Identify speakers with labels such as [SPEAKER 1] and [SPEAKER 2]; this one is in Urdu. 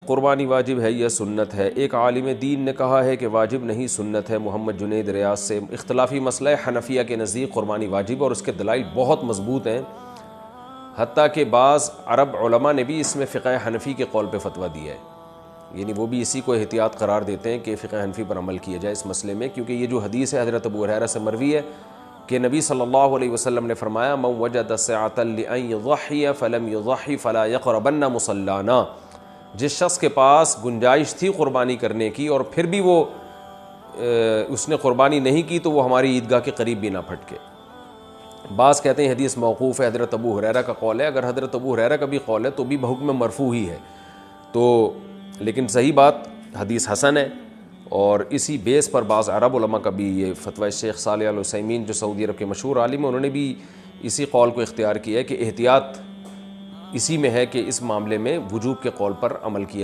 [SPEAKER 1] قربانی واجب ہے یا سنت ہے؟ ایک عالم دین نے کہا ہے کہ واجب نہیں سنت ہے، محمد جنید ریاض سے۔ اختلافی مسئلہ ہے، حنفیہ کے نزدیک قربانی واجب اور اس کے دلائل بہت مضبوط ہیں، حتیٰ کہ بعض عرب علماء نے بھی اس میں فقہ حنفی کے قول پہ فتویٰ دیا ہے، یعنی وہ بھی اسی کو احتیاط قرار دیتے ہیں کہ فقہ حنفی پر عمل کیا جائے اس مسئلے میں، کیونکہ یہ جو حدیث ہے حضرت ابو ہریرہ سے مروی ہے کہ نبی صلی اللہ علیہ وسلم نے فرمایا من وجد سعة لأن يضحي فلم يضحي فلا يقربن مصلانا، جس شخص کے پاس گنجائش تھی قربانی کرنے کی اور پھر بھی وہ اس نے قربانی نہیں کی تو وہ ہماری عیدگاہ کے قریب بھی نہ پھٹکے۔ بعض کہتے ہیں حدیث موقوف ہے، حضرت ابو ہریرہ کا قول ہے، اگر حضرت ابو ہریرہ کا بھی قول ہے تو بھی بحکم مرفوع ہی ہے، تو لیکن صحیح بات حدیث حسن ہے، اور اسی بیس پر بعض عرب علماء کا بھی یہ فتویٰ، شیخ صالح العثیمین جو سعودی عرب کے مشہور عالم ہیں انہوں نے بھی اسی قول کو اختیار کیا ہے کہ احتیاط اسی میں ہے کہ اس معاملے میں وجوب کے قول پر عمل کیا